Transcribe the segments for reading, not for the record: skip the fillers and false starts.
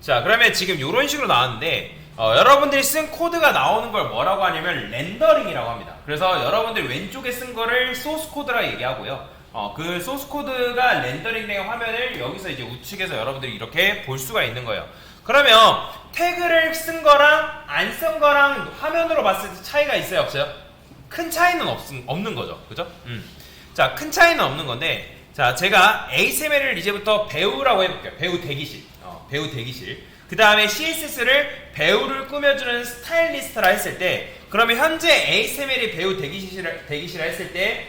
자, 그러면 지금 이런 식으로 나왔는데 여러분들이 쓴 코드가 나오는 걸 뭐라고 하냐면 렌더링이라고 합니다. 그래서 여러분들이 왼쪽에 쓴 거를 소스 코드라 얘기하고요. 그 소스 코드가 렌더링된 화면을 여기서 이제 우측에서 여러분들이 이렇게 볼 수가 있는 거예요. 그러면 태그를 쓴 거랑 안 쓴 거랑 화면으로 봤을 때 차이가 있어요, 없어요? 큰 차이는 없는 거죠, 그죠? 자, 큰 차이는 없는 건데, 자, 제가 HTML을 이제부터 배우라고 해볼게요. 배우 대기실. 배우 대기실. 그 다음에 CSS를 배우를 꾸며주는 스타일리스트라 했을 때, 그러면 현재 HTML이 배우 대기실이라 했을 때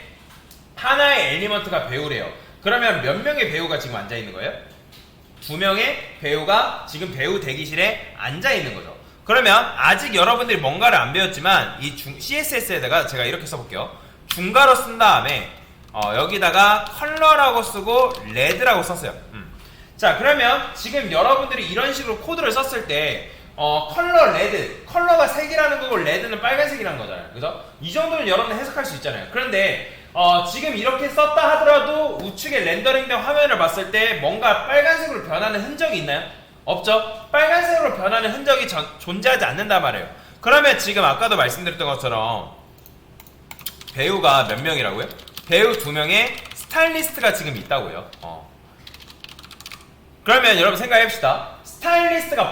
하나의 엘리먼트가 배우래요. 그러면 몇 명의 배우가 지금 앉아 있는 거예요? 2명의 배우가 지금 배우 대기실에 앉아 있는 거죠. 그러면 아직 여러분들이 뭔가를 안 배웠지만 이 CSS에다가 제가 이렇게 써볼게요. 중괄호 쓴 다음에 여기다가 컬러라고 쓰고 레드라고 썼어요. 자, 그러면 지금 여러분들이 이런 식으로 코드를 썼을 때 컬러 레드, 컬러가 색이라는 거고 레드는 빨간색이라는 거잖아요. 그죠? 이 정도는 여러분들 해석할 수 있잖아요. 그런데 지금 이렇게 썼다 하더라도 우측에 렌더링된 화면을 봤을 때 뭔가 빨간색으로 변하는 흔적이 있나요? 없죠? 빨간색으로 변하는 흔적이 존재하지 않는단 말이에요. 그러면 지금 아까도 말씀드렸던 것처럼 배우가 몇 명이라고요? 배우 2명의 스타일리스트가 지금 있다고요. 그러면 여러분 생각해봅시다.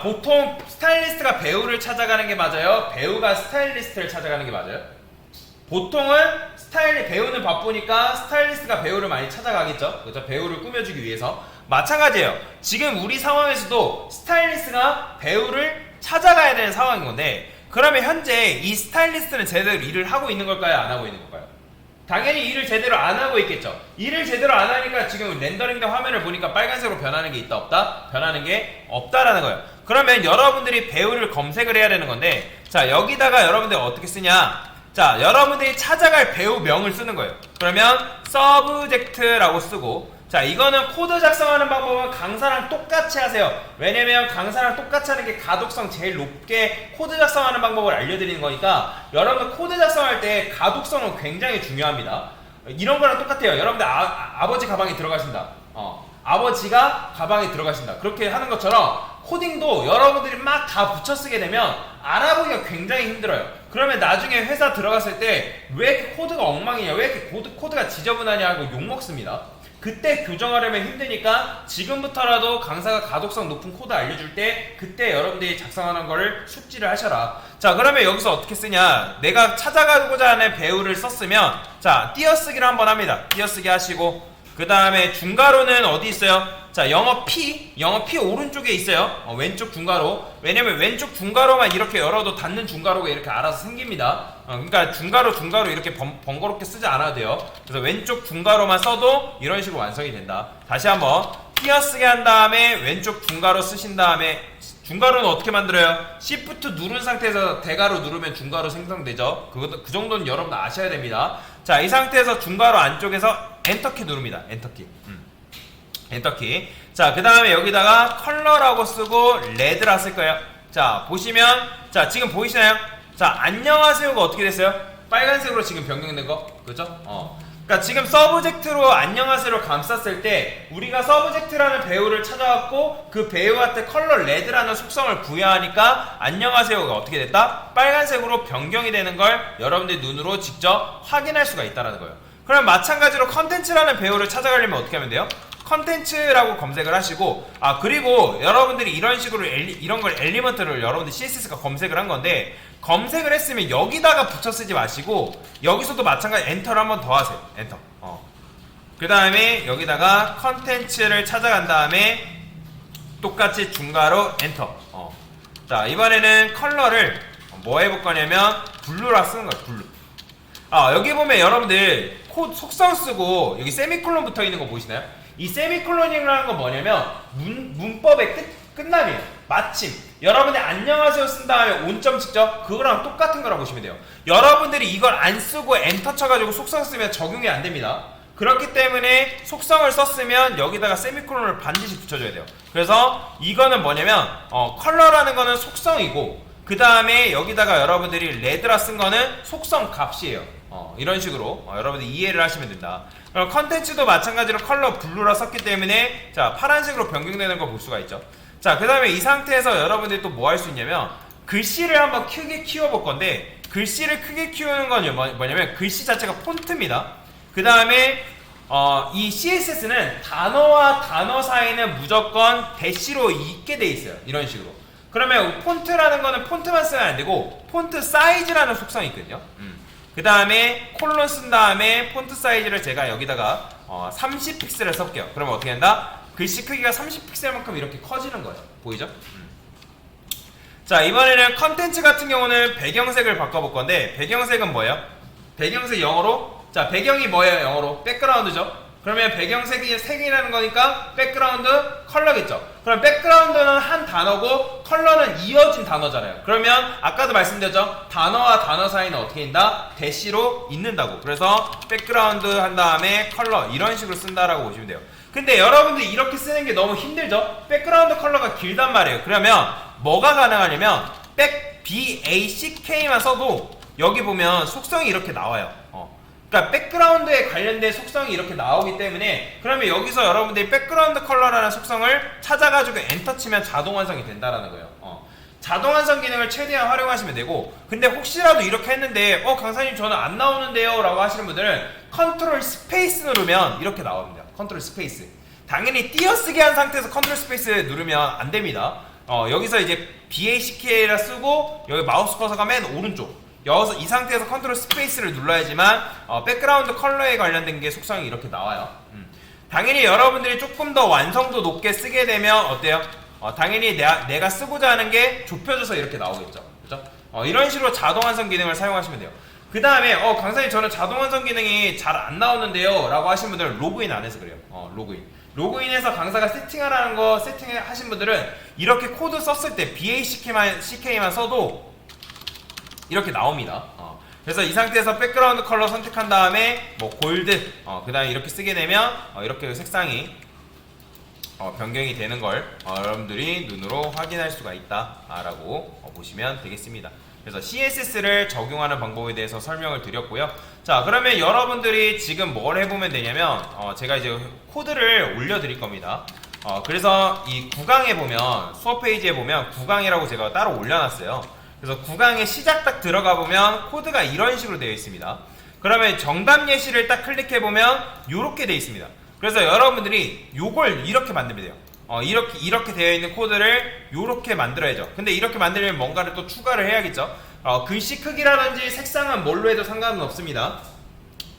보통 스타일리스트가 배우를 찾아가는 게 맞아요? 배우가 스타일리스트를 찾아가는 게 맞아요? 보통은 배우는 바쁘니까 스타일리스트가 배우를 많이 찾아가겠죠? 그렇죠? 배우를 꾸며주기 위해서. 마찬가지예요. 지금 우리 상황에서도 스타일리스트가 배우를 찾아가야 되는 상황인 건데, 그러면 현재 이 스타일리스트는 제대로 일을 하고 있는 걸까요? 안 하고 있는 걸까요? 당연히 일을 제대로 안 하고 있겠죠. 일을 제대로 안 하니까 지금 렌더링된 화면을 보니까 빨간색으로 변하는 게 있다 없다? 변하는 게 없다라는 거예요. 그러면 여러분들이 배우를 검색을 해야 되는 건데, 자, 여기다가 여러분들이 어떻게 쓰냐? 자, 여러분들이 찾아갈 배우명을 쓰는 거예요. 그러면 subject라고 쓰고, 자, 이거는 코드 작성하는 방법은 강사랑 똑같이 하세요. 왜냐면 강사랑 똑같이 하는 게 가독성 제일 높게 코드 작성하는 방법을 알려드리는 거니까 여러분들 코드 작성할 때 가독성은 굉장히 중요합니다. 이런 거랑 똑같아요. 여러분들 아버지 가방에 들어가신다. 아버지가 가방에 들어가신다. 그렇게 하는 것처럼 코딩도 여러분들이 막 다 붙여 쓰게 되면 알아보기가 굉장히 힘들어요. 그러면 나중에 회사 들어갔을 때 왜 이렇게 코드가 엉망이냐, 왜 이렇게 코드가 지저분하냐 하고 욕먹습니다. 그때 교정하려면 힘드니까 지금부터라도 강사가 가독성 높은 코드 알려줄 때 그때 여러분들이 작성하는 거를 숙지를 하셔라. 자, 그러면 여기서 어떻게 쓰냐, 내가 찾아가고자 하는 배우를 썼으면 자, 띄어쓰기를 한번 합니다. 띄어쓰기 하시고, 그 다음에 중괄호는 어디 있어요? 자, 영어 P 오른쪽에 있어요. 왼쪽 중괄호. 왜냐면 왼쪽 중괄호만 이렇게 열어도 닫는 중괄호가 이렇게 알아서 생깁니다. 그러니까 중괄호 이렇게 번거롭게 쓰지 않아도 돼요. 그래서 왼쪽 중괄호만 써도 이런 식으로 완성이 된다. 다시 한번 띄어쓰기 한 다음에 왼쪽 중괄호 쓰신 다음에, 중괄호는 어떻게 만들어요? Shift 누른 상태에서 대괄호 누르면 중괄호 생성되죠. 그 정도는 여러분 아셔야 됩니다. 자, 이 상태에서 중괄호 안쪽에서 엔터키 누릅니다. 엔터키. 자, 그 다음에 여기다가 컬러라고 쓰고 레드라 쓸 거예요. 자, 보시면, 자, 지금 보이시나요? 자, 안녕하세요가 어떻게 됐어요? 빨간색으로 지금 변경된 거. 그죠? 그러니까 지금 서브젝트로 안녕하세요를 감쌌을 때 우리가 서브젝트라는 배우를 찾아왔고 그 배우한테 컬러 레드라는 속성을 부여하니까 안녕하세요가 어떻게 됐다? 빨간색으로 변경이 되는 걸 여러분들 눈으로 직접 확인할 수가 있다는 거예요. 그럼 마찬가지로 컨텐츠라는 배우를 찾아가려면 어떻게 하면 돼요? 컨텐츠라고 검색을 하시고, 그리고 여러분들이 이런 식으로 이런 걸 엘리먼트를 여러분들 CSS가 검색을 한 건데, 검색을 했으면 여기다가 붙여 쓰지 마시고 여기서도 마찬가지 엔터를 한 번 더 하세요. 엔터. 그 다음에 여기다가 컨텐츠를 찾아간 다음에 똑같이 중괄호 엔터. 자, 이번에는 컬러를 뭐 해볼 거냐면 블루라 쓰는 거예요. 블루. 여기 보면 여러분들 코드 속성 쓰고 여기 세미콜론 붙어 있는 거 보이시나요? 이 세미콜론이라는 건 뭐냐면 문법의 끝남이에요. 마침. 여러분들 안녕하세요 쓴 다음에 온점 찍죠? 그거랑 똑같은 거라고 보시면 돼요. 여러분들이 이걸 안 쓰고 엔터 쳐가지고 속성 쓰면 적용이 안 됩니다. 그렇기 때문에 속성을 썼으면 여기다가 세미콜론을 반드시 붙여줘야 돼요. 그래서 이거는 뭐냐면 컬러라는 거는 속성이고, 그 다음에 여기다가 여러분들이 레드라 쓴 거는 속성 값이에요. 이런 식으로 여러분들 이해를 하시면 된다. 그럼 컨텐츠도 마찬가지로 컬러 블루라 썼기 때문에 자, 파란색으로 변경되는 거 볼 수가 있죠. 자, 그 다음에 이 상태에서 여러분들이 또 뭐 할 수 있냐면 글씨를 한번 크게 키워볼 건데, 글씨를 크게 키우는 건 뭐냐면 글씨 자체가 폰트입니다. 그 다음에 이 CSS는 단어와 단어 사이는 무조건 대시로 있게 돼 있어요. 이런 식으로. 그러면 폰트라는 거는 폰트만 쓰면 안 되고 폰트 사이즈라는 속성이 있거든요. 그 다음에 콜론 쓴 다음에 폰트 사이즈를 제가 여기다가 30픽셀을 섞게요. 그러면 어떻게 된다? 글씨 크기가 30픽셀만큼 이렇게 커지는 거예요. 보이죠? 자, 이번에는 컨텐츠 같은 경우는 배경색을 바꿔볼 건데, 배경색은 뭐예요? 배경색 영어로? 자, 배경이 뭐예요? 영어로? 백그라운드죠? 그러면 배경색이 색이라는 거니까 백그라운드 컬러겠죠? 그럼 백그라운드는 한 단어고 컬러는 이어진 단어잖아요. 그러면 아까도 말씀드렸죠? 단어와 단어 사이는 어떻게 있다? 대시로 있는다고. 그래서 백그라운드 한 다음에 컬러 이런 식으로 쓴다라고 보시면 돼요. 근데 여러분들이 이렇게 쓰는 게 너무 힘들죠? 백그라운드 컬러가 길단 말이에요. 그러면 뭐가 가능하냐면 BACK만 써도 여기 보면 속성이 이렇게 나와요. 그러니까 백그라운드에 관련된 속성이 이렇게 나오기 때문에, 그러면 여기서 여러분들이 백그라운드 컬러라는 속성을 찾아가지고 엔터 치면 자동 완성이 된다라는 거예요. 자동 완성 기능을 최대한 활용하시면 되고, 근데 혹시라도 이렇게 했는데 강사님 저는 안 나오는데요 라고 하시는 분들은 컨트롤 스페이스 누르면 이렇게 나옵니다. 컨트롤 스페이스. 당연히 띄어쓰기 한 상태에서 컨트롤 스페이스 누르면 안 됩니다. 여기서 이제 BACK라 쓰고 여기 마우스 커서가 맨 오른쪽, 여기서 이 상태에서 컨트롤 스페이스를 눌러야지만 백그라운드 컬러에 관련된 게 속성이 이렇게 나와요. 당연히 여러분들이 조금 더 완성도 높게 쓰게 되면 어때요? 당연히 내가 쓰고자 하는 게 좁혀져서 이렇게 나오겠죠. 그죠? 이런 식으로 자동 완성 기능을 사용하시면 돼요. 그 다음에 강사님 저는 자동 완성 기능이 잘 안 나오는데요 라고 하신 분들은 로그인 안 해서 그래요. 로그인해서 강사가 세팅하라는 거 세팅하신 분들은 이렇게 코드 썼을 때 BACK만 써도 이렇게 나옵니다. 그래서 이 상태에서 백그라운드 컬러 선택한 다음에 뭐 골드, 그 다음에 이렇게 쓰게 되면 이렇게 색상이 변경이 되는 걸 여러분들이 눈으로 확인할 수가 있다라고 보시면 되겠습니다. 그래서 CSS를 적용하는 방법에 대해서 설명을 드렸고요. 자, 그러면 여러분들이 지금 뭘 해보면 되냐면 제가 이제 코드를 올려드릴 겁니다. 그래서 이 9강에 보면, 수업 페이지에 보면 9강이라고 제가 따로 올려놨어요. 그래서 9강에 시작 딱 들어가 보면 코드가 이런 식으로 되어 있습니다. 그러면 정답 예시를 딱 클릭해보면 이렇게 되어 있습니다. 그래서 여러분들이 요걸 이렇게 만들면 돼요. 이렇게 되어 있는 코드를 이렇게 만들어야죠. 근데 이렇게 만들려면 뭔가를 또 추가를 해야겠죠. 글씨 크기라든지 색상은 뭘로 해도 상관은 없습니다.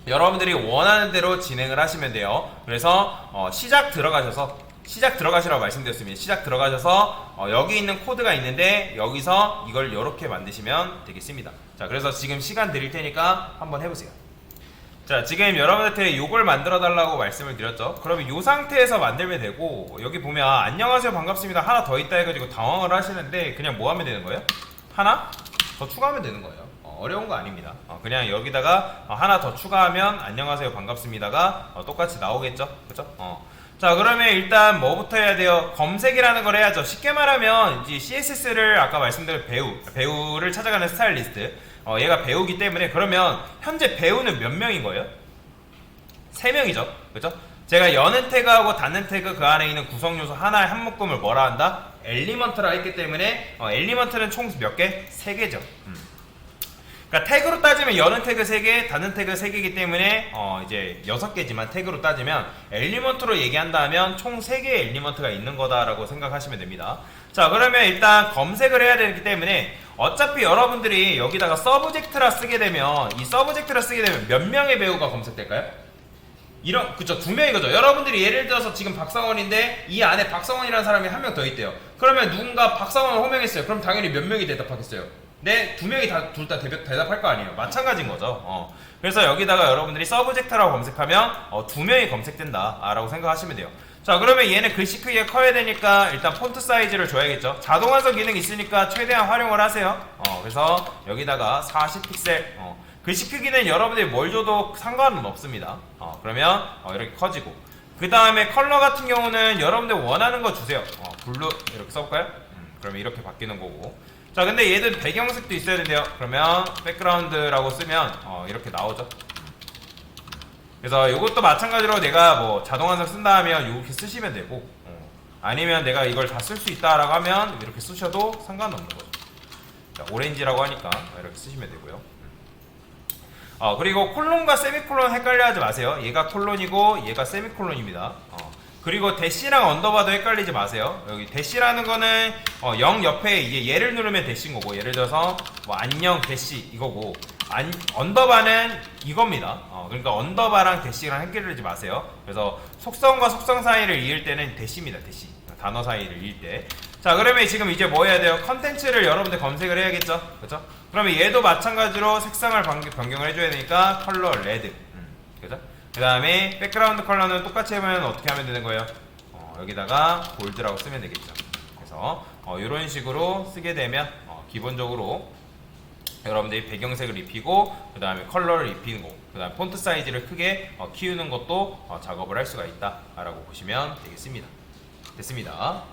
여러분들이 원하는 대로 진행을 하시면 돼요. 그래서 시작 들어가시라고 말씀드렸습니다. 시작 들어가셔서 여기 있는 코드가 있는데 여기서 이걸 이렇게 만드시면 되겠습니다. 자, 그래서 지금 시간 드릴 테니까 한번 해보세요. 자, 지금 여러분한테 이걸 만들어 달라고 말씀을 드렸죠. 그러면 이 상태에서 만들면 되고, 여기 보면 안녕하세요 반갑습니다 하나 더 있다 해가지고 당황을 하시는데 그냥 뭐 하면 되는 거예요? 하나 더 추가하면 되는 거예요. 어려운 거 아닙니다. 그냥 여기다가 하나 더 추가하면 안녕하세요 반갑습니다가 똑같이 나오겠죠. 그죠? 자, 그러면 일단 뭐부터 해야 돼요? 검색이라는 걸 해야죠. 쉽게 말하면 이제 CSS를 아까 말씀드린 배우를 찾아가는 스타일리스트, 얘가 배우기 때문에, 그러면 현재 배우는 몇 명인 거예요? 3명이죠. 그죠? 제가 여는 태그하고 닫는 태그 그 안에 있는 구성 요소 하나의 한 묶음을 뭐라 한다? 엘리먼트라 했기 때문에 엘리먼트는 총 몇 개? 3개죠. 그러니까 태그로 따지면 여는 태그 3개, 닫는 태그 3개이기 때문에 이제 6개지만 태그로 따지면 엘리먼트로 얘기한다면 총 3개의 엘리먼트가 있는 거다라고 생각하시면 됩니다. 자, 그러면 일단 검색을 해야 되기 때문에 어차피 여러분들이 여기다가 서브젝트라 쓰게 되면, 이 서브젝트라 쓰게 되면 몇 명의 배우가 검색될까요? 그쵸, 2명이거죠. 여러분들이 예를 들어서 지금 박상원인데 이 안에 박상원이라는 사람이 한 명 더 있대요. 그러면 누군가 박상원을 호명했어요. 그럼 당연히 몇 명이 대답하겠어요? 네, 2명이 둘 다 대답할 거 아니에요. 마찬가지인 거죠. 그래서 여기다가 여러분들이 서브젝트라고 검색하면 2명이 검색된다 라고 생각하시면 돼요. 자, 그러면 얘는 글씨 크기가 커야 되니까 일단 폰트 사이즈를 줘야겠죠. 자동 완성 기능이 있으니까 최대한 활용을 하세요. 그래서 여기다가 40픽셀, 글씨 크기는 여러분들이 뭘 줘도 상관은 없습니다. 그러면 이렇게 커지고, 그 다음에 컬러 같은 경우는 여러분들 원하는 거 주세요. 블루 이렇게 써볼까요? 그러면 이렇게 바뀌는 거고. 자, 근데 얘들 배경색도 있어야 된대요. 그러면 백그라운드라고 쓰면 이렇게 나오죠. 그래서 이것도 마찬가지로 내가 뭐 자동 완성 쓴다 하면 이렇게 쓰시면 되고, 아니면 내가 이걸 다 쓸 수 있다라고 하면 이렇게 쓰셔도 상관없는 거죠. 자, 오렌지라고 하니까 이렇게 쓰시면 되고요. 그리고 콜론과 세미콜론 헷갈려 하지 마세요. 얘가 콜론이고 얘가 세미콜론입니다. 그리고 대시랑 언더바도 헷갈리지 마세요. 여기 대시라는 거는 0 옆에 이제 얘를 누르면 대시인 거고, 예를 들어서 뭐 안녕 대시 이거고, 언더바는 이겁니다. 그러니까 언더바랑 대시랑 헷갈리지 마세요. 그래서 속성과 속성 사이를 이을 때는 대시입니다. 대시. 단어 사이를 이을 때. 자, 그러면 지금 이제 뭐 해야 돼요? 컨텐츠를 여러분들 검색을 해야겠죠? 그렇죠? 그러면 얘도 마찬가지로 색상을 변경을 해줘야 되니까 컬러 레드. 그죠? 그 다음에 백그라운드 컬러는 똑같이 하면 어떻게 하면 되는 거예요? 여기다가 골드라고 쓰면 되겠죠. 그래서 이런 식으로 쓰게 되면 기본적으로 여러분들이 배경색을 입히고, 그 다음에 컬러를 입히는 거, 그 다음에 폰트 사이즈를 크게 키우는 것도 작업을 할 수가 있다 라고 보시면 되겠습니다. 됐습니다.